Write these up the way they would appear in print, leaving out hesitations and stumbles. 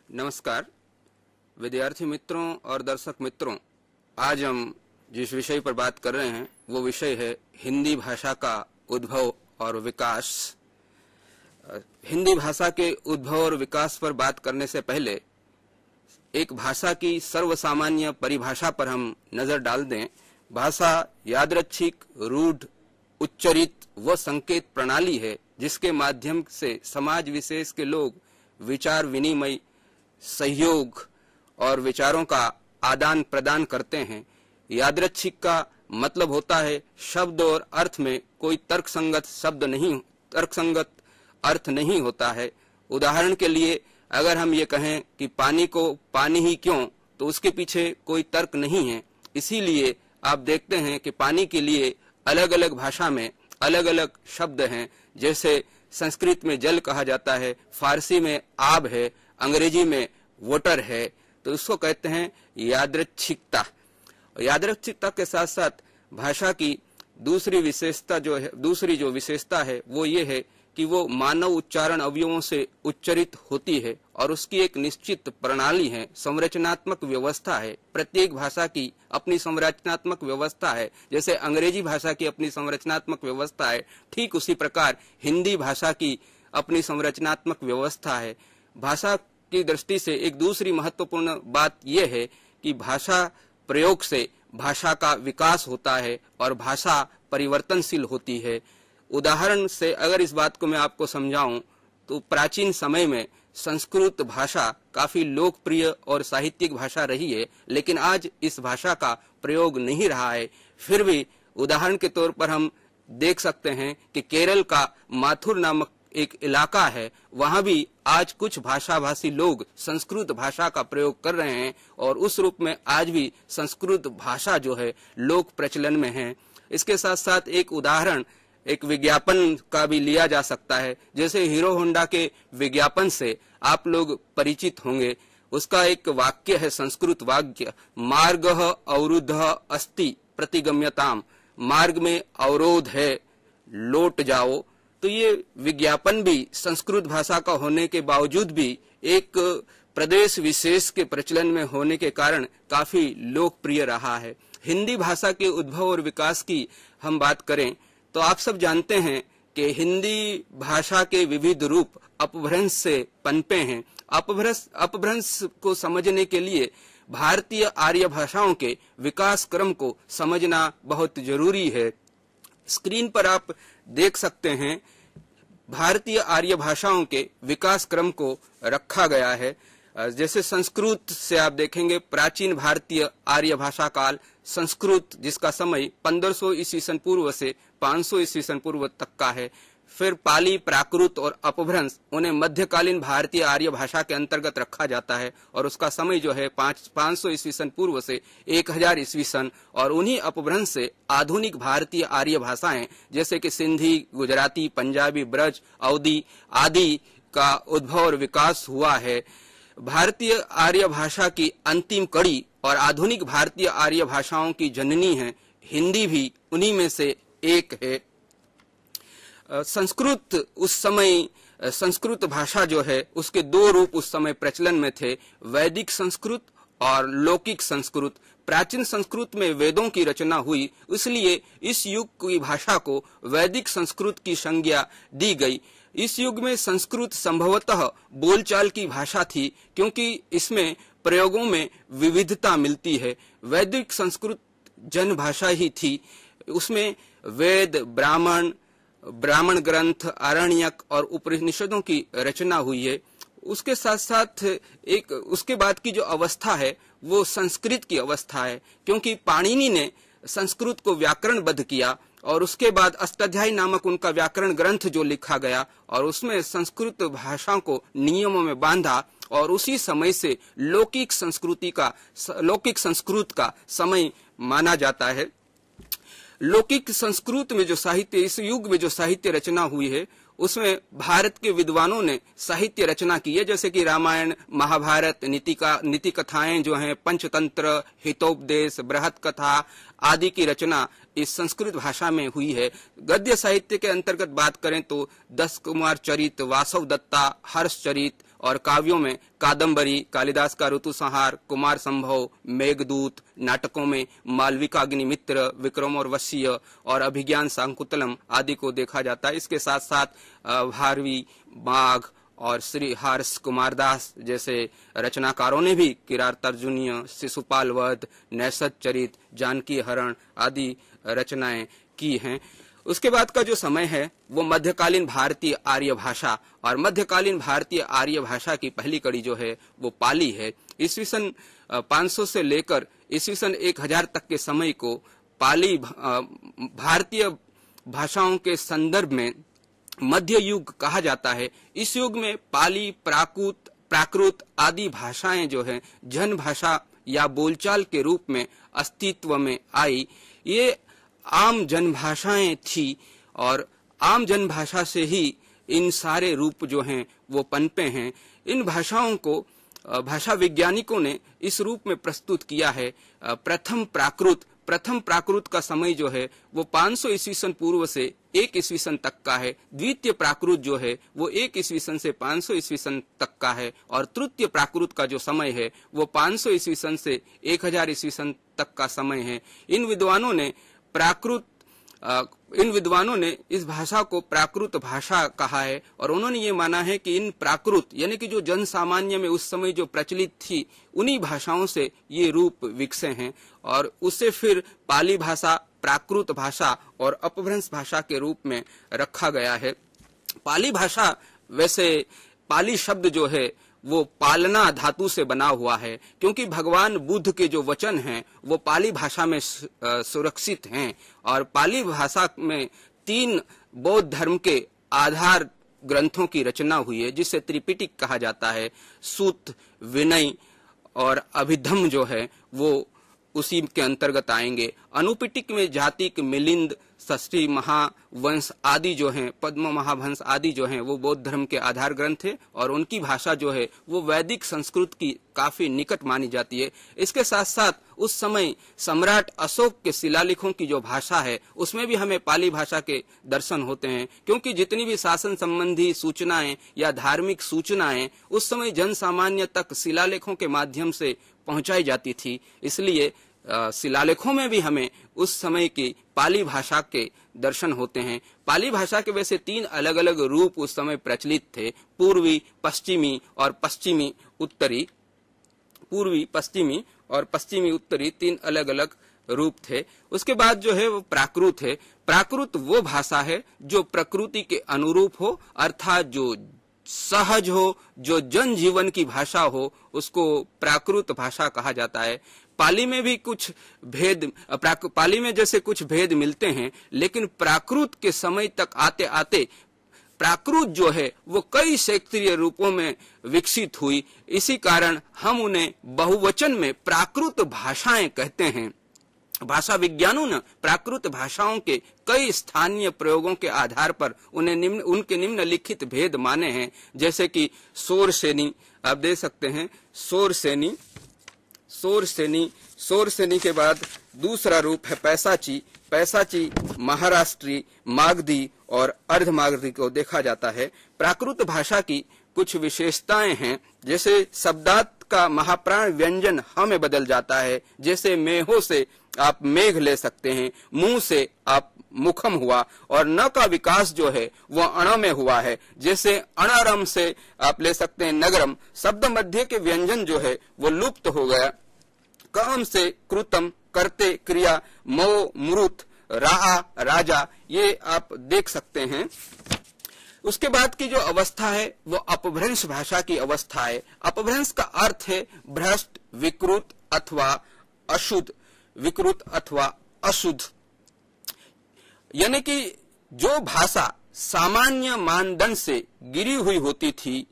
नमस्कार विद्यार्थी मित्रों और दर्शक मित्रों, आज हम जिस विषय पर बात कर रहे हैं वो विषय है हिंदी भाषा का उद्भव और विकास। हिंदी भाषा के उद्भव और विकास पर बात करने से पहले एक भाषा की सर्वसामान्य परिभाषा पर हम नजर डाल दें। भाषा यादृच्छिक, रूढ़, उच्चरित व संकेत प्रणाली है जिसके माध्यम से समाज विशेष के लोग विचार विनिमय, सहयोग और विचारों का आदान प्रदान करते हैं। यादृच्छिक का मतलब होता है शब्द और अर्थ में कोई तर्कसंगत अर्थ नहीं होता है। उदाहरण के लिए अगर हम ये कहें कि पानी को पानी ही क्यों, तो उसके पीछे कोई तर्क नहीं है। इसीलिए आप देखते हैं कि पानी के लिए अलग अलग भाषा में अलग अलग शब्द हैं। जैसे संस्कृत में जल कहा जाता है, फारसी में आब है, अंग्रेजी में वाटर है। तो इसको कहते हैं यादृच्छिकता। यादृच्छिकता के साथ साथ भाषा की दूसरी विशेषता है वो ये है कि वो मानव उच्चारण अवयवों से उच्चरित होती है और उसकी एक निश्चित प्रणाली है, संरचनात्मक व्यवस्था है। प्रत्येक भाषा की अपनी संरचनात्मक व्यवस्था है। जैसे अंग्रेजी भाषा की अपनी संरचनात्मक व्यवस्था है, ठीक उसी प्रकार हिंदी भाषा की अपनी संरचनात्मक व्यवस्था है। भाषा की दृष्टि से एक दूसरी महत्वपूर्ण बात यह है कि भाषा प्रयोग से भाषा का विकास होता है और भाषा परिवर्तनशील होती है। उदाहरण से अगर इस बात को मैं आपको समझाऊं तो प्राचीन समय में संस्कृत भाषा काफी लोकप्रिय और साहित्यिक भाषा रही है, लेकिन आज इस भाषा का प्रयोग नहीं रहा है। फिर भी उदाहरण के तौर पर हम देख सकते हैं कि केरल का माथुर नामक एक इलाका है, वहां भी आज कुछ भाषाभाषी लोग संस्कृत भाषा का प्रयोग कर रहे हैं और उस रूप में आज भी संस्कृत भाषा जो है लोक प्रचलन में है। इसके साथ साथ एक उदाहरण एक विज्ञापन का भी लिया जा सकता है। जैसे हीरो होंडा के विज्ञापन से आप लोग परिचित होंगे। उसका एक वाक्य है, संस्कृत वाक्य, मार्गः अवरुद्धः अस्ति प्रतिगम्यताम, मार्ग में अवरोध है, लौट जाओ। तो ये विज्ञापन भी संस्कृत भाषा का होने के बावजूद भी एक प्रदेश विशेष के प्रचलन में होने के कारण काफी लोकप्रिय रहा है। हिंदी भाषा के उद्भव और विकास की हम बात करें तो आप सब जानते हैं कि हिंदी भाषा के विविध रूप अपभ्रंश से पनपे हैं। अपभ्रंश को समझने के लिए भारतीय आर्य भाषाओं के विकास क्रम को समझना बहुत जरूरी है। स्क्रीन पर आप देख सकते हैं भारतीय आर्य भाषाओं के विकास क्रम को रखा गया है। जैसे संस्कृत से आप देखेंगे प्राचीन भारतीय आर्य भाषा काल, संस्कृत जिसका समय 1500 ईस्वी सन पूर्व से 500 ईस्वी सन पूर्व तक का है। फिर पाली, प्राकृत और अपभ्रंश उन्हें मध्यकालीन भारतीय आर्य भाषा के अंतर्गत रखा जाता है और उसका समय जो है 500 ईस्वी सन पूर्व से 1000 ईस्वी सन। और उन्हीं अपभ्रंश से आधुनिक भारतीय आर्य भाषाएं जैसे कि सिंधी, गुजराती, पंजाबी, ब्रज, अवधी आदि का उद्भव और विकास हुआ है। भारतीय आर्य भाषा की अंतिम कड़ी और आधुनिक भारतीय आर्य भाषाओं की जननी है। हिंदी भी उन्हीं में से एक है। संस्कृत भाषा जो है उसके दो रूप उस समय प्रचलन में थे, वैदिक संस्कृत और लौकिक संस्कृत। प्राचीन संस्कृत में वेदों की रचना हुई, इसलिए इस युग की भाषा को वैदिक संस्कृत की संज्ञा दी गई। इस युग में संस्कृत संभवतः बोलचाल की भाषा थी क्योंकि इसमें प्रयोगों में विविधता मिलती है। वैदिक संस्कृत जन भाषा ही थी, उसमें वेद, ब्राह्मण ग्रंथ, आरण्यक और उपनिषदों की रचना हुई है। उसके साथ साथ एक उसके बाद की जो अवस्था है वो संस्कृत की अवस्था है, क्योंकि पाणिनि ने संस्कृत को व्याकरणबद्ध किया और उसके बाद अष्टाध्यायी नामक उनका व्याकरण ग्रंथ जो लिखा गया और उसमें संस्कृत भाषा को नियमों में बांधा और उसी समय से लौकिक संस्कृत का समय माना जाता है। लौकिक संस्कृत में जो साहित्य, इस युग में जो साहित्य रचना हुई है उसमें भारत के विद्वानों ने साहित्य रचना की है। जैसे कि रामायण, महाभारत, नीति कथाएं जो हैं, पंचतंत्र, हितोपदेश, बृहत कथा आदि की रचना इस संस्कृत भाषा में हुई है। गद्य साहित्य के अंतर्गत बात करें तो 10 कुमार चरित, वासव दत्ता, हर्ष चरित, और काव्यों में कादम्बरी, कालिदास का ऋतुसंहार, कुमार संभव, मेघदूत, नाटकों में मालविकाग्निमित्र, विक्रम और वश्य और अभिज्ञान शाकुंतलम आदि को देखा जाता है। इसके साथ साथ भारवी, माघ और श्री हर्ष कुमारदास जैसे रचनाकारों ने भी किरार तर्जुनीय, शिशुपाल वध, नैषध चरित, जानकी हरण आदि रचनाएं की हैं। उसके बाद का जो समय है वो मध्यकालीन भारतीय आर्य भाषा, और मध्यकालीन भारतीय आर्य भाषा की पहली कड़ी जो है वो पाली है। ईस्वी सन 500 से लेकर ईस्वी सन 1000 तक के समय को पाली भारतीय भाषाओं के संदर्भ में मध्य युग कहा जाता है। इस युग में पाली, प्राकृत आदि भाषाएं जो है जन भाषा या बोलचाल के रूप में अस्तित्व में आई। ये आम जनभाषाएं थी और आम जनभाषा से ही इन सारे रूप जो हैं वो पनपे हैं। इन भाषाओं को भाषा वैज्ञानिकों ने इस रूप में प्रस्तुत किया है। प्रथम प्राकृत का समय जो है वो 500 ईस्वी सन पूर्व से 1 ईस्वी सन तक का है। द्वितीय प्राकृत जो है वो 1 ईस्वी सन से 500 ईस्वी सन तक का है, और तृतीय प्राकृत का जो समय है वो 500 ईस्वी सन से 1000 ईस्वी सन तक का समय है। इन विद्वानों ने इस भाषा को प्राकृत भाषा कहा है, और उन्होंने ये माना है कि इन प्राकृत यानी कि जो जन सामान्य में उस समय जो प्रचलित थी उन्हीं भाषाओं से ये रूप विकसे हैं, और उससे फिर पाली भाषा, प्राकृत भाषा और अपभ्रंश भाषा के रूप में रखा गया है। पाली भाषा, वैसे पाली शब्द जो है वो पालना धातु से बना हुआ है, क्योंकि भगवान बुद्ध के जो वचन हैं वो पाली भाषा में सुरक्षित हैं, और पाली भाषा में 3 बौद्ध धर्म के आधार ग्रंथों की रचना हुई है, जिसे त्रिपिटक कहा जाता है। सूत, विनय और अभिधम्म जो है वो उसी के अंतर्गत आएंगे। अनुपिटक में जातिक, मिलिंद, षष्ठी महावंश आदि जो हैं, पद्म महावंश आदि जो हैं वो बौद्ध धर्म के आधार ग्रंथ है, और उनकी भाषा जो है वो वैदिक संस्कृत की काफी निकट मानी जाती है। इसके साथ साथ उस समय सम्राट अशोक के शिलालेखों की जो भाषा है उसमें भी हमें पाली भाषा के दर्शन होते हैं, क्योंकि जितनी भी शासन संबंधी सूचनाएं या धार्मिक सूचनाएं उस समय जन सामान्य तक शिलालेखों के माध्यम से पहुंचाई जाती थी, इसलिए शिलालेखों में भी हमें उस समय की पाली भाषा के दर्शन होते हैं। पाली भाषा के वैसे 3 अलग अलग रूप उस समय प्रचलित थे, पूर्वी, पश्चिमी और पश्चिमी उत्तरी। पूर्वी, पश्चिमी और पश्चिमी उत्तरी 3 अलग अलग रूप थे। उसके बाद जो है वो प्राकृत है। प्राकृत वो भाषा है जो प्रकृति के अनुरूप हो, अर्थात जो सहज हो, जो जन जीवन की भाषा हो, उसको प्राकृत भाषा कहा जाता है। पाली में भी कुछ भेद, पाली में जैसे कुछ भेद मिलते हैं, लेकिन प्राकृत के समय तक आते आते प्राकृत जो है वो कई क्षेत्रीय रूपों में विकसित हुई। इसी कारण हम उन्हें बहुवचन में प्राकृत भाषाएं कहते हैं। भाषा विज्ञानों ने प्राकृत भाषाओं के कई स्थानीय प्रयोगों के आधार पर उनके निम्नलिखित भेद माने हैं, जैसे कि शोरसेनी, आप देख सकते हैं शोरसेनी के बाद दूसरा रूप है पैसाची, महाराष्ट्री, मागधी और अर्धमागधी को देखा जाता है। प्राकृत भाषा की कुछ विशेषताएं हैं, जैसे शब्दार्थ का महाप्राण व्यंजन ह में बदल जाता है। जैसे मेहो से आप मेघ ले सकते हैं, मुंह से आप मुखम हुआ, और न का विकास जो है वो अण में हुआ है। जैसे अणारम से आप ले सकते हैं नगरम। शब्द मध्य के व्यंजन जो है वो लुप्त हो गया। काम से कृतम, करते, क्रिया, मो, मृत, रा, राजा, ये आप देख सकते हैं। उसके बाद की जो अवस्था है वो अपभ्रंश भाषा की अवस्था है। अपभ्रंश का अर्थ है भ्रष्ट, विकृत अथवा अशुद्ध, यानी कि जो भाषा सामान्य मानदंड से गिरी हुई होती थी।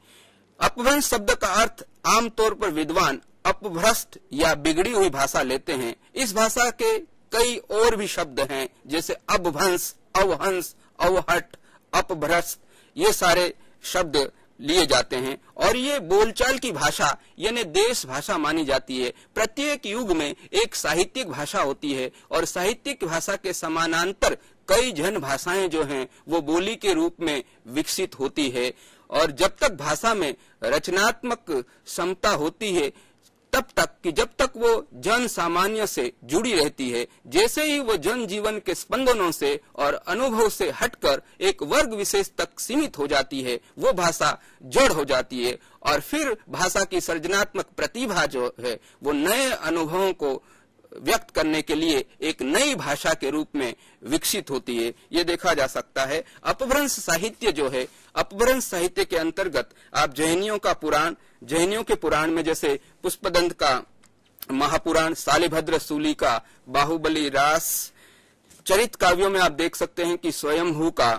अपभ्रंश शब्द का अर्थ आमतौर पर विद्वान अपभ्रष्ट या बिगड़ी हुई भाषा लेते हैं। इस भाषा के कई और भी शब्द हैं, जैसे अपभ्रंश, अवहंस, अवहट, अपभ्रष्ट, ये सारे शब्द लिए जाते हैं, और ये बोलचाल की भाषा यानी देश भाषा मानी जाती है। प्रत्येक युग में एक साहित्यिक भाषा होती है, और साहित्यिक भाषा के समानांतर कई जन भाषाएं जो हैं वो बोली के रूप में विकसित होती है। और जब तक भाषा में रचनात्मक क्षमता होती है तब तक कि जब तक वो जन सामान्य से जुड़ी रहती है, जैसे ही वो जन जीवन के स्पंदनों से और अनुभव से हटकर एक वर्ग विशेष तक सीमित हो जाती है, वो भाषा जड़ हो जाती है और फिर भाषा की सृजनात्मक प्रतिभा जो है वो नए अनुभवों को व्यक्त करने के लिए एक नई भाषा के रूप में विकसित होती है। ये देखा जा सकता है। अपभ्रंश साहित्य जो है, अपभ्रंश साहित्य के अंतर्गत आप जैनियों के पुराण में जैसे पुष्पदंत का महापुराण, शालिभद्र सूली का बाहुबली रास, चरित काव्यों में आप देख सकते हैं कि स्वयंभू का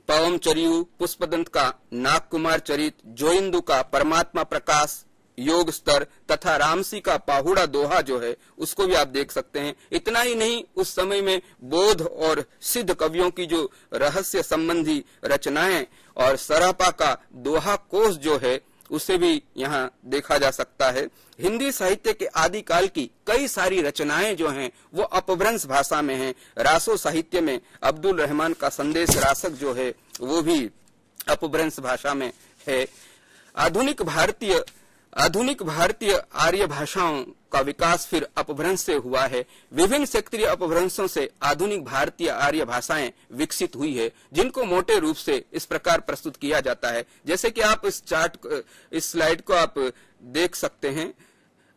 पवम चरियु, पुष्पदंत का नागकुमार चरित, जोइंदु का परमात्मा प्रकाश योग स्तर तथा रामसी का पाहुड़ा दोहा जो है उसको भी आप देख सकते हैं। इतना ही नहीं, उस समय में बौद्ध और सिद्ध कवियों की जो रहस्य संबंधी रचनाएं और सरापा का दोहा कोश जो है उसे भी यहाँ देखा जा सकता है। हिंदी साहित्य के आदिकाल की कई सारी रचनाएं जो हैं वो अपभ्रंश भाषा में हैं। रासो साहित्य में अब्दुल रहमान का संदेश रासक जो है वो भी अपभ्रंश भाषा में है। आधुनिक भारतीय आर्य भाषाओं का विकास फिर अपभ्रंश से हुआ है। विभिन्न क्षेत्रीय अपभ्रंशों से आधुनिक भारतीय आर्य भाषाएं विकसित हुई है, जिनको मोटे रूप से इस प्रकार प्रस्तुत किया जाता है। जैसे कि आप इस स्लाइड को आप देख सकते हैं।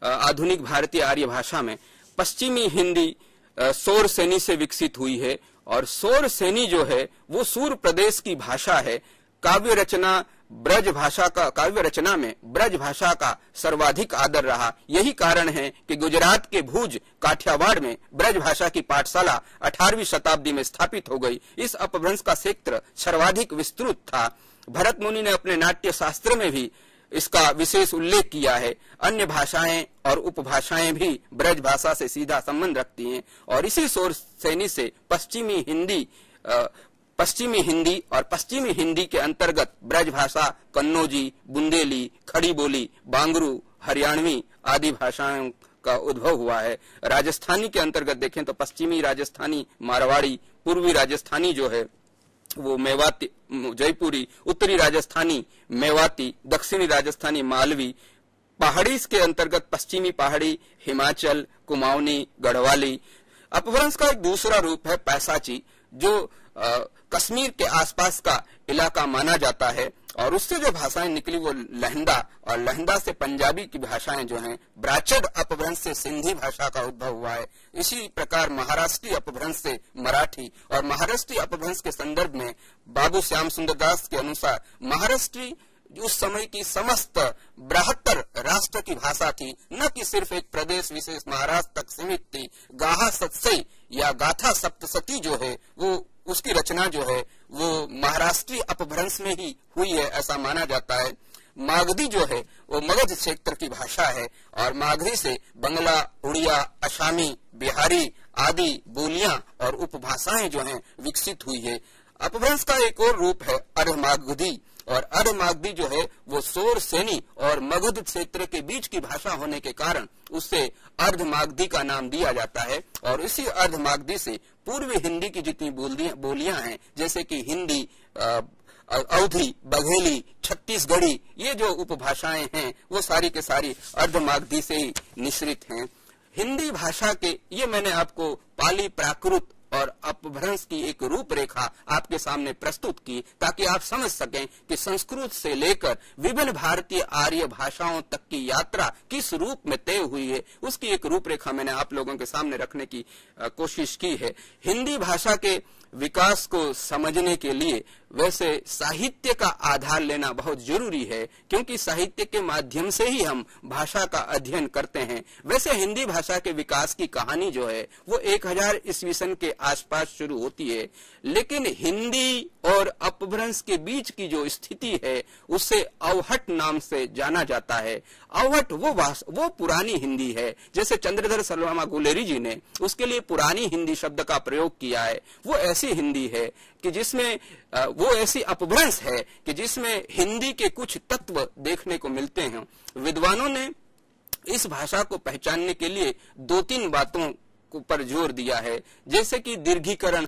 आधुनिक भारतीय आर्य भाषा में पश्चिमी हिंदी सौर सेनी से विकसित हुई है और सौर सेनी जो है वो सूर प्रदेश की भाषा है। काव्य रचना में ब्रज भाषा का सर्वाधिक आदर रहा। यही कारण है कि गुजरात के भुज काठियावाड़ में ब्रज भाषा की पाठशाला 18वीं शताब्दी में स्थापित हो गई। इस अपभ्रंश का क्षेत्र सर्वाधिक विस्तृत था। भरत मुनि ने अपने नाट्य शास्त्र में भी इसका विशेष उल्लेख किया है। अन्य भाषाएं और उपभाषाएं भी ब्रज भाषा से सीधा संबंध रखती हैं और इसी सौर सेनी से पश्चिमी हिंदी के अंतर्गत ब्रज भाषा कन्नौजी, बुंदेली, खड़ी बोली, बांगरू, हरियाणवी आदि भाषाओं का उद्भव हुआ है। राजस्थानी के अंतर्गत देखें तो पश्चिमी राजस्थानी मारवाड़ी, पूर्वी राजस्थानी जो है वो मेवाती जयपुरी, उत्तरी राजस्थानी मेवाती, दक्षिणी राजस्थानी मालवी, पहाड़ी के अंतर्गत पश्चिमी पहाड़ी, हिमाचल, कुमाऊनी, गढ़वाली। अपभ्रंश का एक दूसरा रूप है पैसाची, जो कश्मीर के आसपास का इलाका माना जाता है और उससे जो भाषाएं निकली वो लहंदा, और लहंदा से पंजाबी की भाषाएं जो हैं, ब्राचड अपभ्रंश से सिंधी भाषा का उद्भव हुआ है। इसी प्रकार महाराष्ट्रीय अपभ्रंश से मराठी, और महाराष्ट्रीय अपभ्रंश के संदर्भ में बाबू श्याम सुंदर दास के अनुसार महाराष्ट्री उस समय की समस्त बृहत्तर राष्ट्र की भाषा थी, न कि सिर्फ एक प्रदेश विशेष महाराष्ट्र तक सीमित थी। गाहा सत्सई या गाथा सप्तसती जो है वो उसकी रचना जो है वो महाराष्ट्रीय अपभ्रंश में ही हुई है, ऐसा माना जाता है। मागधी जो है वो मगध क्षेत्र की भाषा है और मागधी से बंगला, उड़िया, असमी, बिहारी आदि बोलियां और उपभाषाएं जो हैं विकसित हुई है। अपभ्रंश का एक और रूप है अर्धमागधी, और अर्धमागधी जो है वो सौर सेनी और मगध क्षेत्र के बीच की भाषा होने के कारण उससे अर्धमागधी का नाम दिया जाता है। और इसी अर्धमागधी से पूर्वी हिंदी की जितनी बोलियां हैं, जैसे कि हिंदी, अवधी, बघेली, छत्तीसगढ़ी, ये जो उपभाषाएं हैं वो सारी के सारी अर्धमागधी से ही निश्रित हैं। हिंदी भाषा के ये मैंने आपको पाली, प्राकृत और अपभ्रंश की एक रूपरेखा आपके सामने प्रस्तुत की, ताकि आप समझ सकें कि संस्कृत से लेकर विभिन्न भारतीय आर्य भाषाओं तक की यात्रा किस रूप में तय हुई है, उसकी एक रूपरेखा मैंने आप लोगों के सामने रखने की कोशिश की है। हिंदी भाषा के विकास को समझने के लिए वैसे साहित्य का आधार लेना बहुत जरूरी है, क्योंकि साहित्य के माध्यम से ही हम भाषा का अध्ययन करते हैं। वैसे हिंदी भाषा के विकास की कहानी जो है वो 1000 ईस्वी सन के आसपास शुरू होती है, लेकिन हिंदी और अपभ्रंश के बीच की जो स्थिति है उसे अवहट नाम से जाना जाता है। अवहट वो पुरानी हिंदी है, जैसे चंद्रधर शर्मा गुलेरी जी ने उसके लिए पुरानी हिंदी शब्द का प्रयोग किया है। वो ऐसी हिंदी है कि जिसमें वो ऐसी अपभ्रंश है कि जिसमें हिंदी के कुछ तत्व देखने को मिलते हैं। विद्वानों ने इस भाषा को पहचानने के लिए 2-3 बातों पर जोर दिया है, जैसे कि दीर्घीकरण,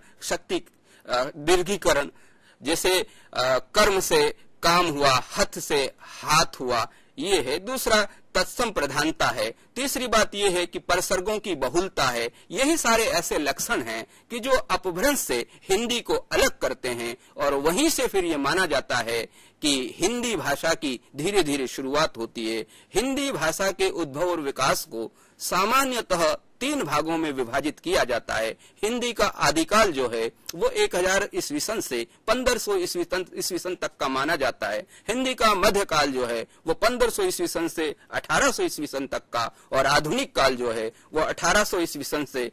जैसे कर्म से काम हुआ, हथ से हाथ हुआ, ये है। दूसरा तत्सम प्रधानता है। तीसरी बात यह है कि परसर्गों की बहुलता है। यही सारे ऐसे लक्षण हैं कि जो अपभ्रंश से हिंदी को अलग करते हैं, और वहीं से फिर ये माना जाता है कि हिंदी भाषा की धीरे धीरे शुरुआत होती है। हिंदी भाषा के उद्भव और विकास को सामान्यतः 3 भागों में विभाजित किया जाता है। हिंदी का आदिकाल जो है वो 1000 ईस्वी सन से 1500 ईस्वी सन तक का माना जाता है। हिंदी का मध्यकाल जो है वो 1500 ईस्वी सन से 1800 ईस्वी सन तक का, और आधुनिक काल जो है वो 1800 ईस्वी सन से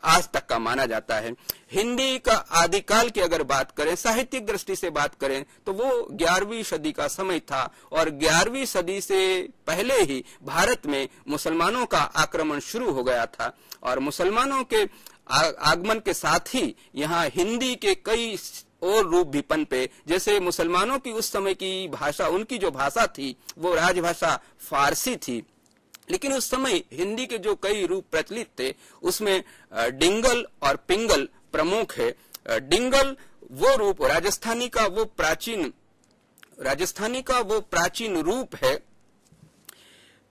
आज तक का माना जाता है। हिंदी का आदिकाल की अगर बात करें, साहित्यिक दृष्टि से बात करें, तो वो 11वीं सदी का समय था, और 11वीं सदी से पहले ही भारत में मुसलमानों का आक्रमण शुरू हो गया था, और मुसलमानों के आगमन के साथ ही यहाँ हिंदी के कई और रूप भी पनपे। जैसे मुसलमानों की उस समय की भाषा, उनकी जो भाषा थी वो राजभाषा फारसी थी, लेकिन उस समय हिंदी के जो कई रूप प्रचलित थे उसमें डिंगल और पिंगल प्रमुख है। डिंगल वो रूप राजस्थानी का वो प्राचीन रूप है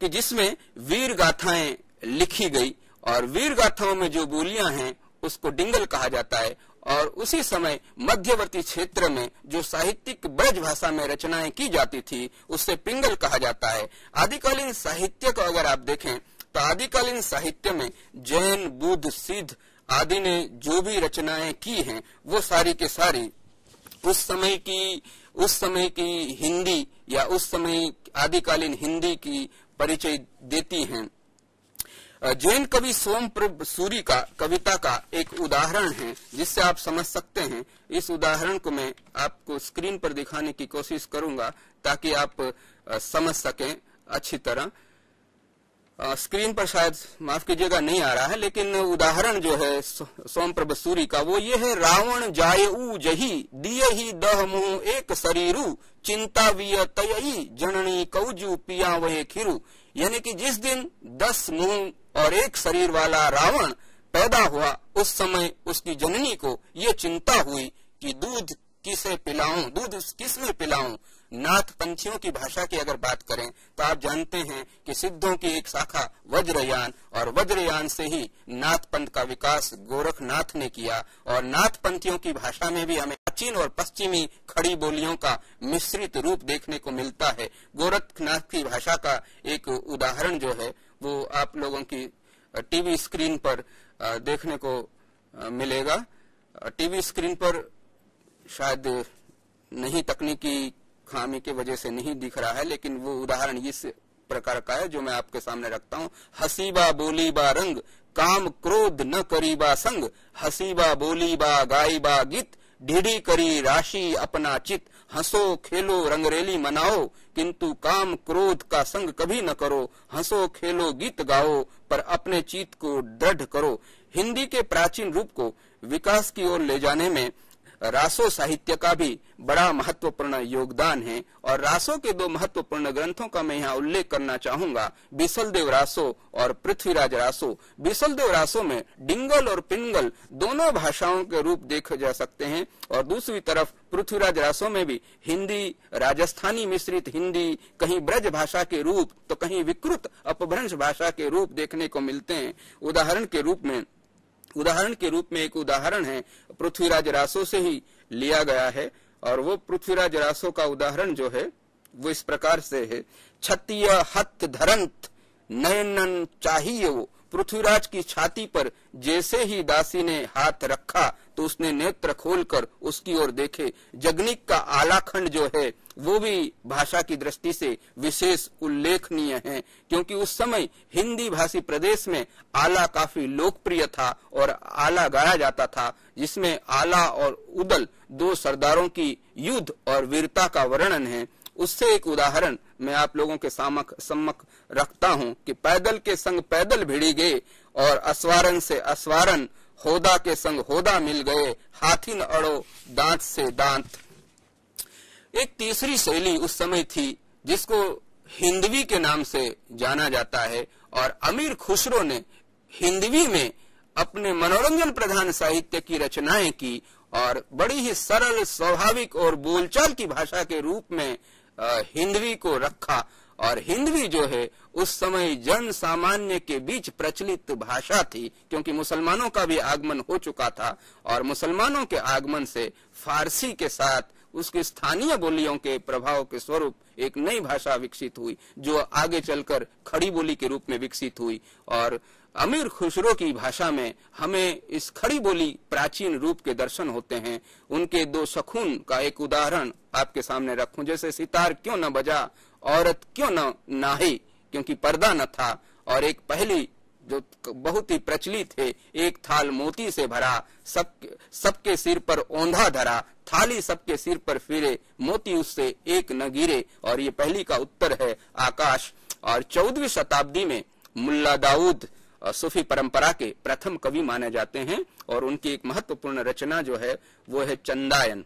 कि जिसमें वीर गाथाएं लिखी गई, और वीर गाथाओं में जो बोलियां हैं उसको डिंगल कहा जाता है। और उसी समय मध्यवर्ती क्षेत्र में जो साहित्यिक ब्रज भाषा में रचनाएं की जाती थी उससे पिंगल कहा जाता है। आदिकालीन साहित्य को अगर आप देखें तो आदिकालीन साहित्य में जैन, बुद्ध, सिद्ध आदि ने जो भी रचनाएं की हैं वो सारी के सारी उस समय की हिंदी या उस समय आदिकालीन हिंदी की परिचय देती हैं। जैन कवि सोमप्रभ सूरी का कविता का एक उदाहरण है जिससे आप समझ सकते हैं। इस उदाहरण को मैं आपको स्क्रीन पर दिखाने की कोशिश करूंगा ताकि आप समझ सकें अच्छी तरह। स्क्रीन पर शायद माफ कीजिएगा नहीं आ रहा है, लेकिन उदाहरण जो है सोमप्रभ सूरी का वो ये है। रावण जायऊ जही दिए ही दह मुंह एक शरीरू चिंता विय तयई जननी कौजू पिया वहे खिरू। यानी कि जिस दिन 10 मुंह और एक शरीर वाला रावण पैदा हुआ उस समय उसकी जननी को ये चिंता हुई कि दूध किसे पिलाऊं, दूध किसमें पिलाऊं। नाथ पंथियों की भाषा की अगर बात करें तो आप जानते हैं कि सिद्धों की एक शाखा वज्रयान, और वज्रयान से ही नाथ पंथ का विकास गोरखनाथ ने किया। और नाथ पंथियों की भाषा में भी हमें प्राचीन और पश्चिमी खड़ी बोलियों का मिश्रित रूप देखने को मिलता है। गोरखनाथ की भाषा का एक उदाहरण जो है वो आप लोगों की टीवी स्क्रीन पर देखने को मिलेगा। टीवी स्क्रीन पर शायद नहीं, तकनीकी खामी की वजह से नहीं दिख रहा है, लेकिन वो उदाहरण इस प्रकार का है जो मैं आपके सामने रखता हूँ। हसीबा बोलीबा रंग काम क्रोध न करीबा संग, हसीबा बोलीबा गाईबा गीत ढीढ़ी करी राशि अपना चित। हंसो खेलो रंगरेली मनाओ किंतु काम क्रोध का संग कभी न करो। हंसो खेलो गीत गाओ पर अपने चित को दृढ़ करो। हिंदी के प्राचीन रूप को विकास की ओर ले जाने में रासो साहित्य का भी बड़ा महत्वपूर्ण योगदान है, और रासो के 2 महत्वपूर्ण ग्रंथों का मैं यहाँ उल्लेख करना चाहूंगा, बिसलदेव रासो और पृथ्वीराज रासो। बिसलदेव रासो में डिंगल और पिंगल दोनों भाषाओं के रूप देखे जा सकते हैं, और दूसरी तरफ पृथ्वीराज रासो में भी हिंदी, राजस्थानी मिश्रित हिंदी, कहीं ब्रज भाषा के रूप तो कहीं विकृत अपभ्रंश भाषा के रूप देखने को मिलते हैं। उदाहरण के रूप में एक उदाहरण है पृथ्वीराज रासो से ही लिया गया है, और वो पृथ्वीराज रासो का उदाहरण जो है वो इस प्रकार से है। छत्तीय हथ धरंत नयनन चाहिए। पृथ्वीराज की छाती पर जैसे ही दासी ने हाथ रखा तो उसने नेत्र खोलकर उसकी ओर देखे। जगनिक का आलाखंड जो है वो भी भाषा की दृष्टि से विशेष उल्लेखनीय है, क्योंकि उस समय हिंदी भाषी प्रदेश में आला काफी लोकप्रिय था और आला गाया जाता था, जिसमें आला और उदल 2 सरदारों की युद्ध और वीरता का वर्णन है। उससे एक उदाहरण मैं आप लोगों के सम्मुख रखता हूं कि पैदल के संग पैदल भिड़ी गए और अस्वारन से अस्वारन, होदा के संग होदा मिल गए, हाथी न अड़ो दांत से दांत। एक तीसरी शैली उस समय थी जिसको हिंदवी के नाम से जाना जाता है, और अमीर खुसरो ने हिंदवी में अपने मनोरंजन प्रधान साहित्य की रचनाएं की और बड़ी ही सरल, स्वाभाविक और बोलचाल की भाषा के रूप में हिंदवी को रखा। और हिंदवी जो है उस समय जन सामान्य के बीच प्रचलित भाषा थी, क्योंकि मुसलमानों का भी आगमन हो चुका था और मुसलमानों के आगमन से फारसी के साथ उसके स्थानीय बोलियों के प्रभाव के स्वरूप एक नई भाषा विकसित हुई, जो आगे चलकर खड़ी बोली के रूप में विकसित हुई। और अमीर खुसरो की भाषा में हमें इस खड़ी बोली प्राचीन रूप के दर्शन होते हैं। उनके दो शखून का एक उदाहरण आपके सामने रखूं, जैसे सितार क्यों न बजा, औरत क्यों न नाही, क्योंकि पर्दा न था। और एक पहली जो बहुत ही प्रचलित है, एक थाल मोती से भरा, सबके सिर पर औंधा धरा, थाली सबके सिर पर फिरे, मोती उससे एक न गिरे। और ये पहली का उत्तर है आकाश। और 14वीं शताब्दी में मुल्ला दाऊद सूफी परंपरा के प्रथम कवि माने जाते हैं और उनकी एक महत्वपूर्ण रचना जो है वो है चंदायन।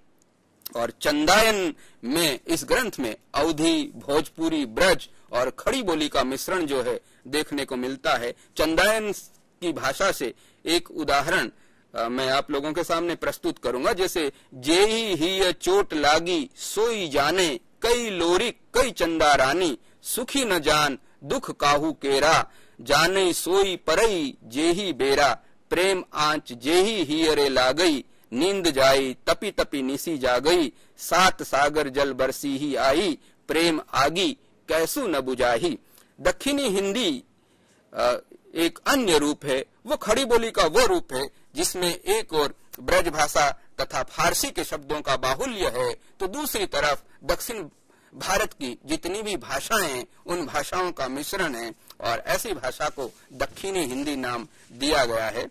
और चंदायन में, इस ग्रंथ में अवधी, भोजपुरी, ब्रज और खड़ी बोली का मिश्रण जो है देखने को मिलता है। चंदायन की भाषा से एक उदाहरण मैं आप लोगों के सामने प्रस्तुत करूंगा, जैसे जेही ही चोट लागी सोई जाने, कई लोरी कई चंदा रानी, सुखी न जान दुख काहू केरा, जाने सोई परई जेही बेरा, प्रेम आंच जेही हियरे लागई, नींद जाई तपी तपी निसी जा गई, सात सागर जल बरसी ही आई, प्रेम आगी कैसू न बुझाही। दक्षिणी हिंदी एक अन्य रूप है, वो खड़ी बोली का वो रूप है जिसमें एक और ब्रज भाषा तथा फारसी के शब्दों का बाहुल्य है, तो दूसरी तरफ दक्षिण भारत की जितनी भी भाषाएं हैं उन भाषाओं का मिश्रण है और ऐसी भाषा को दक्षिणी हिंदी नाम दिया गया है।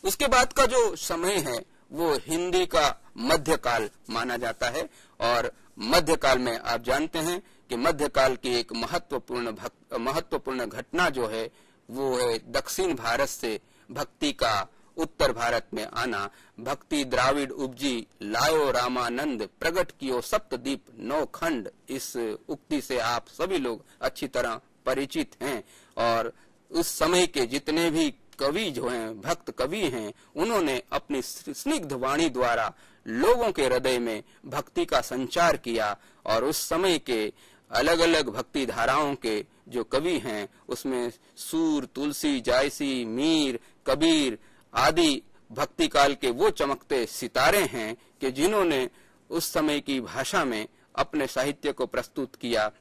उसके बाद का जो समय है वो हिंदी का मध्यकाल माना जाता है। और मध्यकाल में आप जानते हैं कि मध्यकाल की एक महत्वपूर्ण घटना जो है वो है दक्षिण भारत से भक्ति का उत्तर भारत में आना। भक्ति द्राविड उपजी लायो रामानंद, प्रगट कियो सप्तदीप नौ खंड। इस उक्ति से आप सभी लोग अच्छी तरह परिचित हैं। और उस समय के जितने भी कवि जो हैं, भक्त कवि हैं, उन्होंने अपनी स्निग्ध वाणी द्वारा लोगों के हृदय में भक्ति का संचार किया। और उस समय के अलग अलग भक्ति धाराओं के जो कवि हैं उसमें सूर, तुलसी, जायसी, मीर, कबीर आदि भक्ति काल के वो चमकते सितारे हैं कि जिन्होंने उस समय की भाषा में अपने साहित्य को प्रस्तुत किया।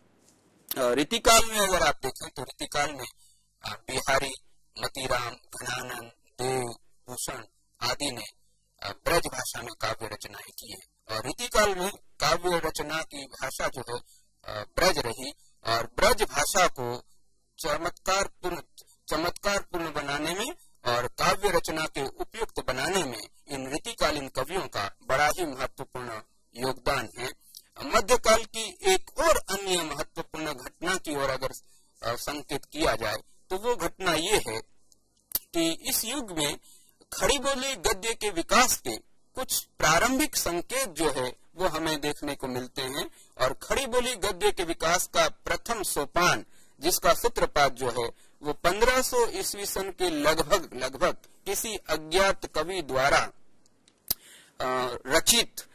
रीतिकाल में अगर आप देखें तो रीतिकाल में बिहारी, मतीराम, घनानंद, देव, भूषण आदि ने ब्रज भाषा में काव्य रचनाएं की है। और रीतिकाल में काव्य रचना की भाषा जो है ब्रज रही। और ब्रज भाषा को चमत्कारपूर्ण बनाने में और काव्य रचना के उपयुक्त बनाने में इन रीतिकालीन कवियों का बड़ा ही महत्वपूर्ण योगदान है। मध्यकाल की एक और अन्य महत्वपूर्ण घटना की ओर अगर संकेत किया जाए तो वो घटना ये है कि इस युग में खड़ी बोली गद्य के विकास के कुछ प्रारंभिक संकेत जो है वो हमें देखने को मिलते हैं। और खड़ी बोली गद्य के विकास का प्रथम सोपान, जिसका सूत्रपात जो है वो 1500 ईस्वी सन के लगभग किसी अज्ञात कवि द्वारा रचित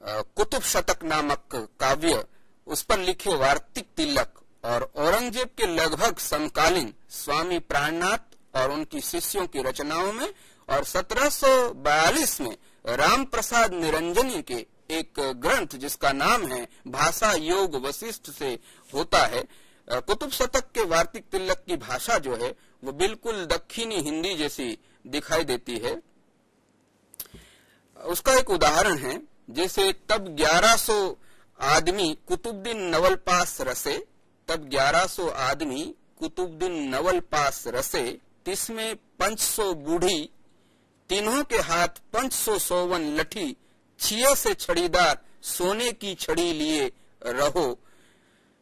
कुतुब शतक नामक काव्य, उस पर लिखे वार्तिक तिलक और औरंगजेब के लगभग समकालीन स्वामी प्राणनाथ और उनकी शिष्यों की रचनाओं में, और 1742 में राम प्रसाद निरंजनी के एक ग्रंथ जिसका नाम है भाषा योग वशिष्ठ से होता है। कुतुब शतक के वार्तिक तिलक की भाषा जो है वो बिल्कुल दक्षिणी हिंदी जैसी दिखाई देती है। उसका एक उदाहरण है, जैसे तब 1100 आदमी कुतुबुद्दीन नवल पास रसे, तब 1100 आदमी कुतुबुद्दीन नवल पास रसे, तिसमें 500 बूढ़ी, तीनों के हाथ 500 सोवन लठी, छिया से छड़ीदार सोने की छड़ी लिए रहो।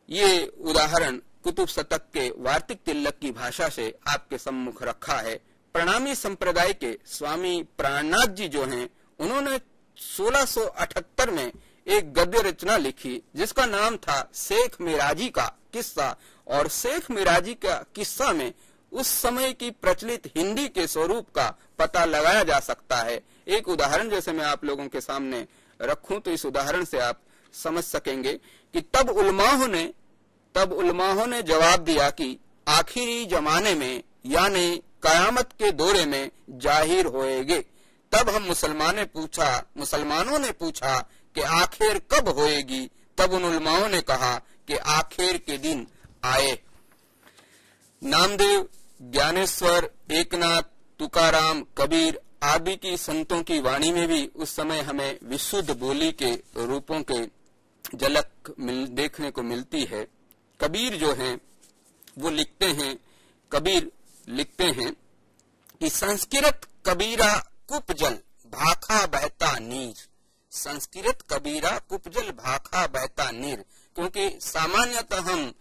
ये उदाहरण कुतुब शतक के वार्तिक तिलक की भाषा से आपके सम्मुख रखा है। प्रणामी संप्रदाय के स्वामी प्राणनाथ जी जो हैं, उन्होंने 1678 में एक गद्य रचना लिखी जिसका नाम था शेख मिराजी का किस्सा। और शेख मिराजी का किस्सा में उस समय की प्रचलित हिंदी के स्वरूप का पता लगाया जा सकता है। एक उदाहरण जैसे मैं आप लोगों के सामने रखूं तो इस उदाहरण से आप समझ सकेंगे कि तब उलमाओं ने जवाब दिया कि आखिरी जमाने में यानी कयामत के दौरे में जाहिर होएगे। तब हम मुसलमानों ने पूछा कि आखिर कब होएगी? तब उन उलमाओं ने कहा कि आखिर के दिन आए। नामदेव, ज्ञानेश्वर, एकनाथ, तुकाराम, कबीर आदि की संतों की वाणी में भी उस समय हमें विशुद्ध बोली के रूपों के झलक देखने को मिलती है। कबीर जो हैं वो कबीर लिखते हैं कि संस्कृत कबीरा कुपजल भाखा बहता नीर। संस्कृत कबीरा कुपजल भाखा बहता नीर, क्योंकि सामान्यतः हम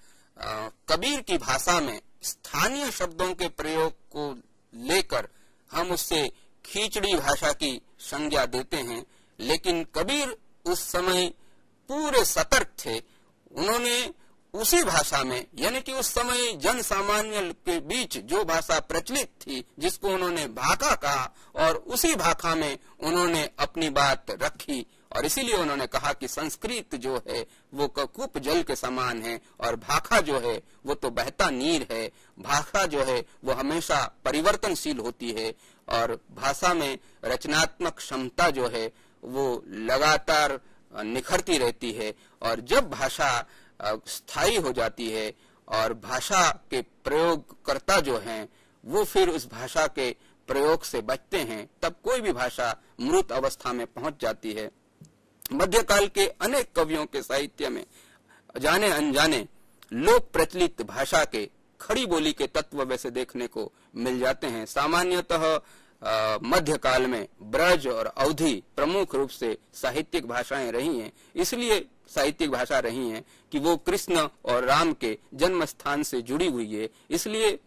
कबीर की भाषा में स्थानीय शब्दों के प्रयोग को लेकर हम उससे खींचड़ी भाषा की संज्ञा देते हैं, लेकिन कबीर उस समय पूरे सतर्क थे। उन्होंने उसी भाषा में, यानी कि उस समय जन सामान्य के बीच जो भाषा प्रचलित थी जिसको उन्होंने भाखा कहा, और उसी भाखा में उन्होंने अपनी बात रखी, और इसीलिए उन्होंने कहा कि संस्कृत जो है वो कूप जल के समान है और भाखा जो है वो तो बहता नीर है। भाषा जो है वो हमेशा परिवर्तनशील होती है और भाषा में रचनात्मक क्षमता जो है वो लगातार निखरती रहती है। और जब भाषा स्थायी हो जाती है और भाषा के प्रयोगकर्ता जो हैं वो फिर उस भाषा के प्रयोग से बचते हैं, तब कोई भी भाषा मृत अवस्था में पहुंच जाती है। मध्यकाल के अनेक कवियों के साहित्य में जाने अनजाने लोक प्रचलित भाषा के खड़ी बोली के तत्व वैसे देखने को मिल जाते हैं। सामान्यतः मध्यकाल में ब्रज और अवधी प्रमुख रूप से साहित्यिक भाषाएं रही हैं। इसलिए साहित्यिक भाषा रही हैं कि वो कृष्ण और राम के जन्म स्थान से जुड़ी हुई है। इसलिए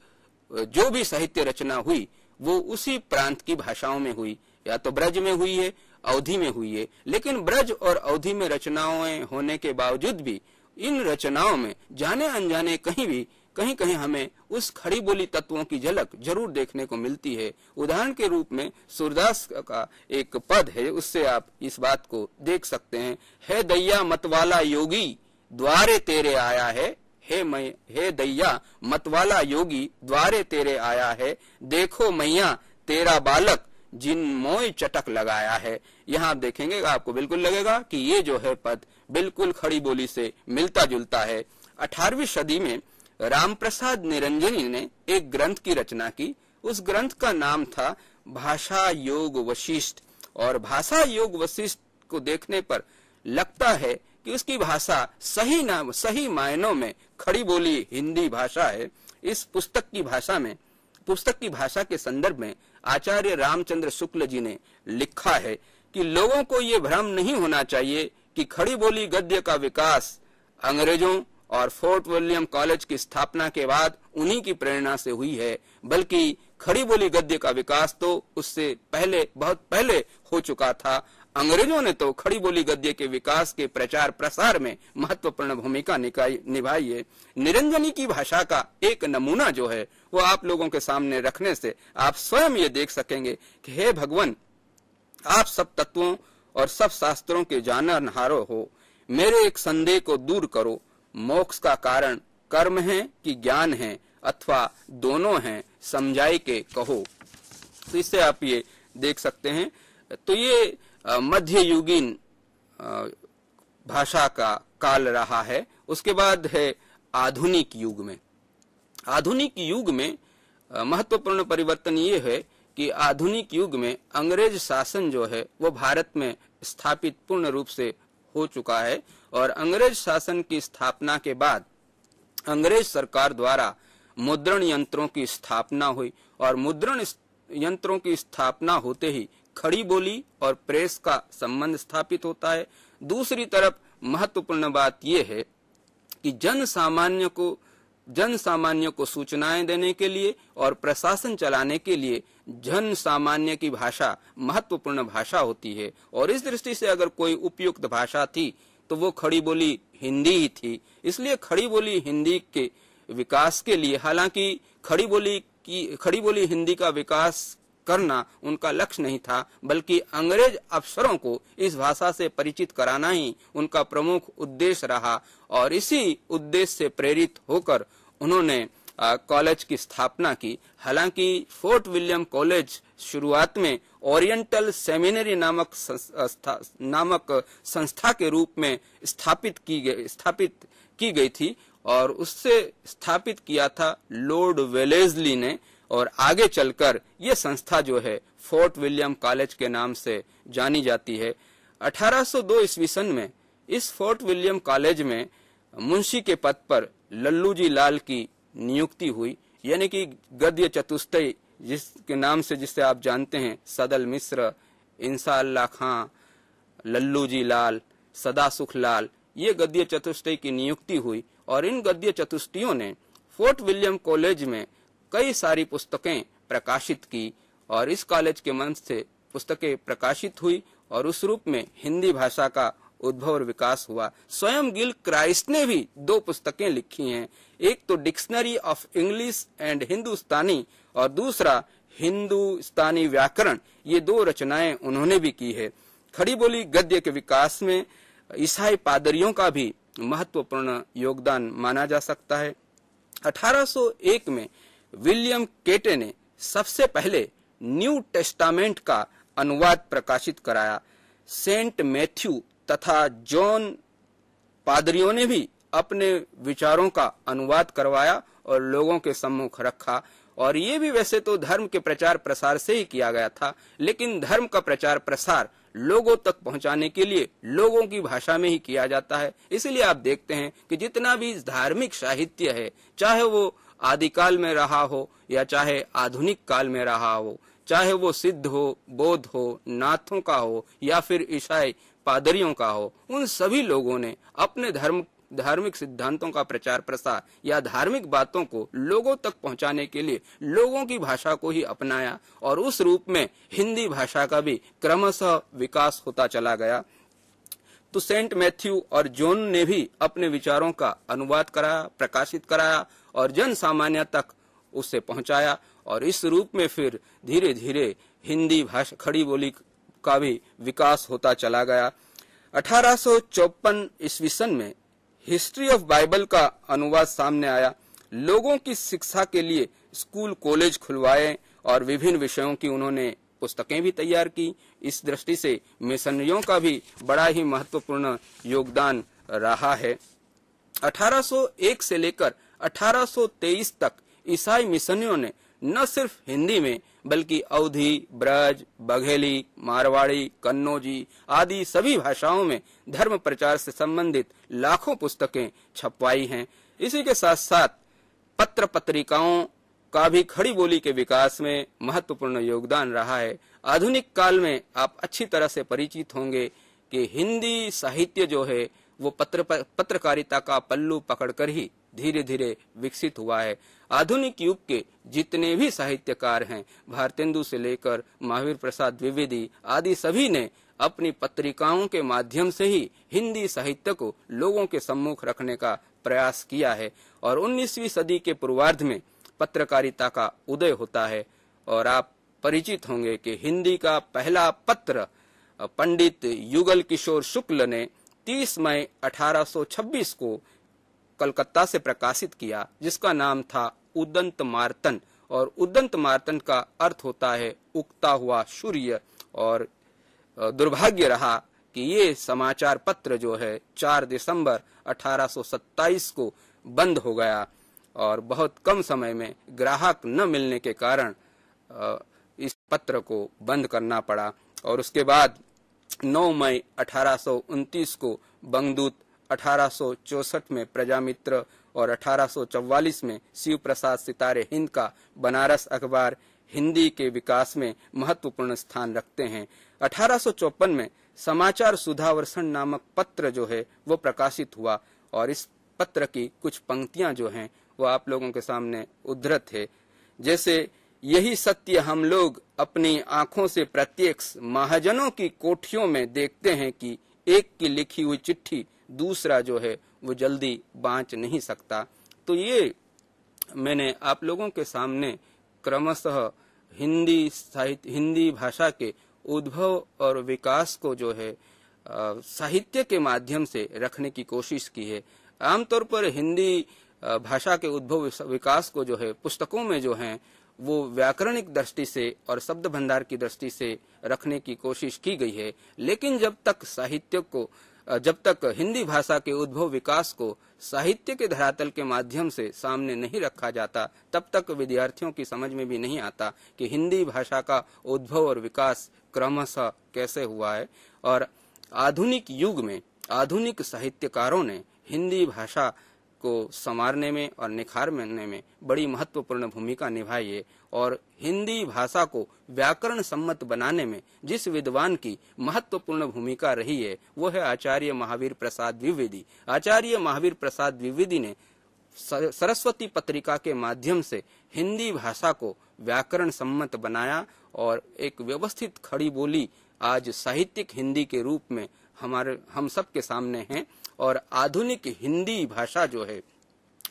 जो भी साहित्य रचना हुई वो उसी प्रांत की भाषाओं में हुई, या तो ब्रज में हुई है, अवधी में हुई है। लेकिन ब्रज और अवधी में रचनाएं होने के बावजूद भी इन रचनाओं में जाने अनजाने कहीं कहीं हमें उस खड़ी बोली तत्वों की झलक जरूर देखने को मिलती है। उदाहरण के रूप में सूरदास का एक पद है, उससे आप इस बात को देख सकते हैं। हे दैया मतवाला योगी द्वारे तेरे आया है, हे दैया मतवाला योगी द्वारे तेरे आया है, देखो मैया तेरा बालक जिन मोय चटक लगाया है। यहाँ आप देखेंगे आपको बिल्कुल लगेगा कि ये जो है पद बिल्कुल खड़ी बोली से मिलता जुलता है। 18वीं सदी में रामप्रसाद निरंजनी ने एक ग्रंथ की रचना की। उस ग्रंथ का नाम था भाषा योग वशिष्ठ, और भाषा योग वशिष्ठ को देखने पर लगता है कि उसकी भाषा सही मायनों में खड़ी बोली हिंदी भाषा है। इस पुस्तक की भाषा के संदर्भ में आचार्य रामचंद्र शुक्ल जी ने लिखा है कि लोगों को ये भ्रम नहीं होना चाहिए कि खड़ी बोली गद्य का विकास अंग्रेजों और फोर्ट विलियम कॉलेज की स्थापना के बाद उन्हीं की प्रेरणा से हुई है, बल्कि खड़ी बोली गद्य का विकास तो उससे बहुत पहले हो चुका था। अंग्रेजों ने तो खड़ी बोली गद्य के विकास के प्रचार प्रसार में महत्वपूर्ण भूमिका निभाई है। निरंजनी की भाषा का एक नमूना जो है वो आप लोगों के सामने रखने से आप स्वयं ये देख सकेंगे कि हे भगवान, आप सब तत्वों और सब शास्त्रों के जानहारो हो, मेरे एक संदेह को दूर करो। मोक्ष का कारण कर्म है कि ज्ञान है, अथवा दोनों हैं, समझाई के कहो। तो इससे आप ये देख सकते हैं। तो ये मध्ययुगीन भाषा का काल रहा है। उसके बाद है आधुनिक युग में। आधुनिक युग में महत्वपूर्ण परिवर्तन ये है कि आधुनिक युग में अंग्रेज शासन जो है वो भारत में स्थापित पूर्ण रूप से हो चुका है, और अंग्रेज शासन की स्थापना के बाद अंग्रेज सरकार द्वारा मुद्रण यंत्रों की स्थापना हुई, और मुद्रण यंत्रों की स्थापना होते ही खड़ी बोली और प्रेस का संबंध स्थापित होता है। दूसरी तरफ महत्वपूर्ण बात यह है कि जन सामान्य को सूचनाएं देने के लिए और प्रशासन चलाने के लिए जन सामान्य की भाषा महत्वपूर्ण भाषा होती है, और इस दृष्टि से अगर कोई उपयुक्त भाषा थी तो वो खड़ी बोली हिंदी ही थी। इसलिए खड़ी बोली हिंदी के विकास के लिए, हालांकि खड़ी बोली खड़ी बोली हिंदी का विकास करना उनका लक्ष्य नहीं था, बल्कि अंग्रेज अफसरों को इस भाषा से परिचित कराना ही उनका प्रमुख उद्देश्य रहा। और इसी उद्देश्य से प्रेरित होकर उन्होंने कॉलेज की स्थापना की। हालांकि फोर्ट विलियम कॉलेज शुरुआत में ओरिएंटल सेमिनरी नामक संस्था के रूप में स्थापित की गई थी और उससे स्थापित किया था लॉर्ड वेलेस्ली ने। और आगे चलकर ये संस्था जो है फोर्ट विलियम कॉलेज के नाम से जानी जाती है। 1802 ईस्वी सन में इस फोर्ट विलियम कॉलेज में मुंशी के पद पर लल्लू जी लाल की नियुक्ति हुई, यानी कि गद्य चतुष्टय जिसके नाम से जिसे आप जानते हैं, सदल मिश्र, इंशाअल्लाह खां, लल्लू जी लाल, सदा सुख लाल, ये गद्य चतुष्टय की नियुक्ति हुई। और इन गद्य चतुष्टयों ने फोर्ट विलियम कॉलेज में कई सारी पुस्तकें प्रकाशित की और इस कॉलेज के मंच से पुस्तकें प्रकाशित हुई और उस रूप में हिंदी भाषा का उद्भव और विकास हुआ। स्वयं गिल क्राइस्ट ने भी 2 पुस्तकें लिखी हैं, एक तो डिक्शनरी ऑफ इंग्लिश एंड हिंदुस्तानी और दूसरा हिंदुस्तानी व्याकरण। ये 2 रचनाएं उन्होंने भी की है। खड़ी बोली गद्य के विकास में ईसाई पादरियों का भी महत्वपूर्ण योगदान माना जा सकता है। 1801 में विलियम केटे ने सबसे पहले न्यू टेस्टामेंट का अनुवाद प्रकाशित कराया। सेंट मैथ्यू तथा जॉन पादरियों ने भी अपने विचारों का अनुवाद करवाया और लोगों के सम्मुख रखा। और ये भी वैसे तो धर्म के प्रचार प्रसार से ही किया गया था, लेकिन धर्म का प्रचार प्रसार लोगों तक पहुंचाने के लिए लोगों की भाषा में ही किया जाता है। इसलिए आप देखते हैं कि जितना भी धार्मिक साहित्य है, चाहे वो आदिकाल में रहा हो या चाहे आधुनिक काल में रहा हो, चाहे वो सिद्ध हो, बौद्ध हो, नाथों का हो या फिर ईसाई पादरियों का हो, उन सभी लोगों ने अपने धार्मिक सिद्धांतों का प्रचार प्रसार या धार्मिक बातों को लोगों तक पहुंचाने के लिए लोगों की भाषा को ही अपनाया और उस रूप में हिंदी भाषा का भी क्रमशः विकास होता चला गया। तो सेंट मैथ्यू और जॉन ने भी अपने विचारों का अनुवाद कराया, प्रकाशित कराया और जन सामान्य तक उसे पहुंचाया और इस रूप में फिर धीरे धीरे हिंदी भाषा खड़ी बोली का भी विकास होता चला गया। 1854 ईस्वी सन में हिस्ट्री ऑफ बाइबल का अनुवाद सामने आया। लोगों की शिक्षा के लिए स्कूल कॉलेज खुलवाए और विभिन्न विषयों की उन्होंने पुस्तकें भी तैयार की। इस दृष्टि से मिशनरियों का भी बड़ा ही महत्वपूर्ण योगदान रहा है। 1801 से लेकर 1823 तक ईसाई मिशनरियों ने न सिर्फ हिंदी में बल्कि अवधी, ब्रज, बघेली, मारवाड़ी, कन्नौजी आदि सभी भाषाओं में धर्म प्रचार से संबंधित लाखों पुस्तकें छपवाई हैं। इसी के साथ साथ पत्र पत्रिकाओं का भी खड़ी बोली के विकास में महत्वपूर्ण योगदान रहा है। आधुनिक काल में आप अच्छी तरह से परिचित होंगे कि हिंदी साहित्य जो है वो पत्रकारिता का पल्लू पकड़कर ही धीरे धीरे विकसित हुआ है। आधुनिक युग के जितने भी साहित्यकार हैं, भारतेंदु से लेकर महावीर प्रसाद द्विवेदी आदि सभी ने अपनी पत्रिकाओं के माध्यम से ही हिंदी साहित्य को लोगों के सम्मुख रखने का प्रयास किया है और 19वीं सदी के पूर्वार्ध में पत्रकारिता का उदय होता है। और आप परिचित होंगे कि हिंदी का पहला पत्र पंडित युगल किशोर शुक्ल ने 30 मई 1826 को कलकत्ता से प्रकाशित किया, जिसका नाम था उदंत मार्तन। और उदंत मार्तन का अर्थ होता है उगता हुआ सूर्य। और दुर्भाग्य रहा कि ये समाचार पत्र जो है 4 दिसंबर 1827 को बंद हो गया और बहुत कम समय में ग्राहक न मिलने के कारण इस पत्र को बंद करना पड़ा। और उसके बाद 9 मई 1829 को बंगदूत, 1864 में प्रजामित्र और 1844 में शिव प्रसाद सितारे हिंद का बनारस अखबार हिंदी के विकास में महत्वपूर्ण स्थान रखते हैं। 1854 में समाचार सुधावर्षण नामक पत्र जो है वो प्रकाशित हुआ और इस पत्र की कुछ पंक्तियां जो हैं वो आप लोगों के सामने उद्धृत है। जैसे, यही सत्य हम लोग अपनी आंखों से प्रत्यक्ष महाजनों की कोठियों में देखते हैं कि एक की लिखी हुई चिट्ठी दूसरा जो है वो जल्दी बांच नहीं सकता। तो ये मैंने आप लोगों के सामने क्रमशः हिंदी भाषा के उद्भव और विकास को जो है साहित्य के माध्यम से रखने की कोशिश की है। आमतौर पर हिंदी भाषा के उद्भव विकास को जो है पुस्तकों में जो है वो व्याकरणिक दृष्टि से और शब्द भंडार की दृष्टि से रखने की कोशिश की गई है, लेकिन जब तक हिंदी भाषा के उद्भव विकास को साहित्य के धरातल के माध्यम से सामने नहीं रखा जाता, तब तक विद्यार्थियों की समझ में भी नहीं आता कि हिंदी भाषा का उद्भव और विकास क्रमशः कैसे हुआ है। और आधुनिक युग में आधुनिक साहित्यकारों ने हिंदी भाषा को संवारने में और निखारने में बड़ी महत्वपूर्ण भूमिका निभाई है। और हिंदी भाषा को व्याकरण सम्मत बनाने में जिस विद्वान की महत्वपूर्ण भूमिका रही है वो है आचार्य महावीर प्रसाद द्विवेदी। आचार्य महावीर प्रसाद द्विवेदी ने सरस्वती पत्रिका के माध्यम से हिंदी भाषा को व्याकरण सम्मत बनाया और एक व्यवस्थित खड़ी बोली आज साहित्यिक हिंदी के रूप में हम सब के सामने है। और आधुनिक हिंदी भाषा जो है,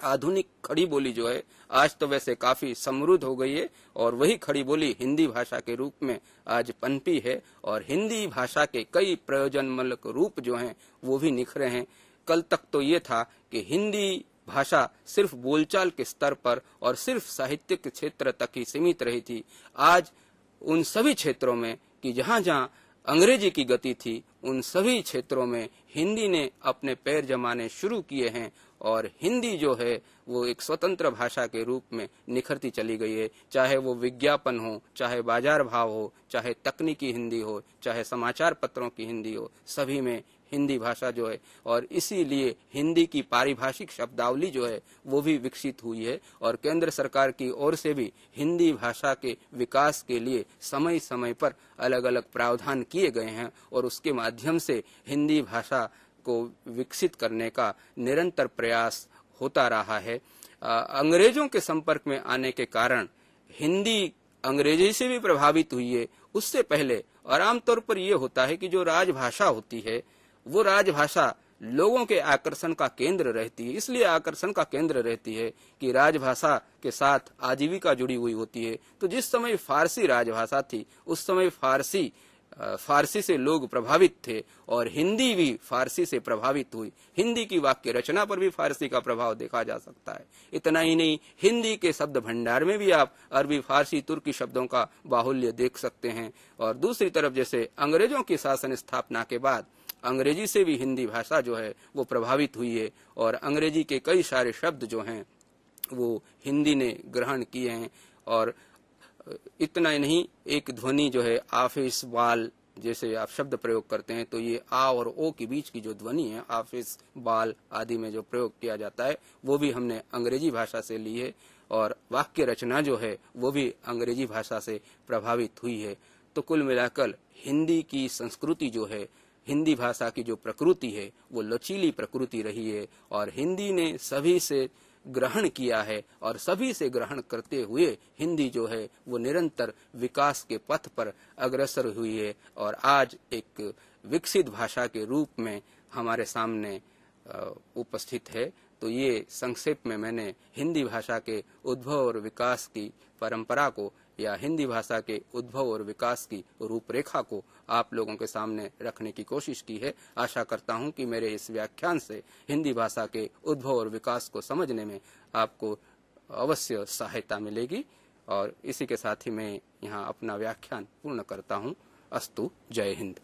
आधुनिक खड़ी बोली जो है, आज तो वैसे काफी समृद्ध हो गई है और वही खड़ी बोली हिंदी भाषा के रूप में आज पनपी है। और हिंदी भाषा के कई प्रयोजनमूलक रूप जो हैं वो भी निखरे हैं। कल तक तो ये था कि हिंदी भाषा सिर्फ बोलचाल के स्तर पर और सिर्फ साहित्यिक क्षेत्र तक ही सीमित रही थी। आज उन सभी क्षेत्रों में कि जहाँ जहाँ अंग्रेजी की गति थी, उन सभी क्षेत्रों में हिंदी ने अपने पैर जमाने शुरू किए हैं और हिंदी जो है वो एक स्वतंत्र भाषा के रूप में निखरती चली गई है। चाहे वो विज्ञापन हो, चाहे बाजार भाव हो, चाहे तकनीकी हिंदी हो, चाहे समाचार पत्रों की हिंदी हो, सभी में हिंदी भाषा जो है। और इसीलिए हिंदी की पारिभाषिक शब्दावली जो है वो भी विकसित हुई है और केंद्र सरकार की ओर से भी हिंदी भाषा के विकास के लिए समय समय पर अलग अलग प्रावधान किए गए हैं और उसके माध्यम से हिंदी भाषा को विकसित करने का निरंतर प्रयास होता रहा है। अंग्रेजों के संपर्क में आने के कारण हिंदी अंग्रेजी से भी प्रभावित हुई है। उससे पहले और आमतौर पर यह होता है कि जो राजभाषा होती है वो राजभाषा लोगों के आकर्षण का केंद्र रहती है। इसलिए आकर्षण का केंद्र रहती है कि राजभाषा के साथ आजीविका जुड़ी हुई होती है। तो जिस समय फारसी राजभाषा थी उस समय फारसी से लोग प्रभावित थे और हिंदी भी फारसी से प्रभावित हुई। हिंदी की वाक्य रचना पर भी फारसी का प्रभाव देखा जा सकता है। इतना ही नहीं, हिंदी के शब्द भंडार में भी आप अरबी, फारसी, तुर्की शब्दों का बाहुल्य देख सकते हैं। और दूसरी तरफ जैसे अंग्रेजों की शासन स्थापना के बाद अंग्रेजी से भी हिंदी भाषा जो है वो प्रभावित हुई है और अंग्रेजी के कई सारे शब्द जो हैं वो हिंदी ने ग्रहण किए हैं। और इतना ही नहीं, एक ध्वनि जो है आफिस बाल जैसे आप शब्द प्रयोग करते हैं तो ये आ और ओ के बीच की जो ध्वनि है आफिस बाल आदि में जो प्रयोग किया जाता है वो भी हमने अंग्रेजी भाषा से ली है। और वाक्य रचना जो है वो भी अंग्रेजी भाषा से प्रभावित हुई है। तो कुल मिलाकर हिंदी की संस्कृति जो है, हिंदी भाषा की जो प्रकृति है वो लचीली प्रकृति रही है और हिंदी ने सभी से ग्रहण किया है और सभी से ग्रहण करते हुए हिंदी जो है वो निरंतर विकास के पथ पर अग्रसर हुई है और आज एक विकसित भाषा के रूप में हमारे सामने उपस्थित है। तो ये संक्षेप में मैंने हिंदी भाषा के उद्भव और विकास की परंपरा को या हिंदी भाषा के उद्भव और विकास की रूपरेखा को आप लोगों के सामने रखने की कोशिश की है। आशा करता हूं कि मेरे इस व्याख्यान से हिंदी भाषा के उद्भव और विकास को समझने में आपको अवश्य सहायता मिलेगी। और इसी के साथ ही मैं यहाँ अपना व्याख्यान पूर्ण करता हूँ। अस्तु। जय हिंद।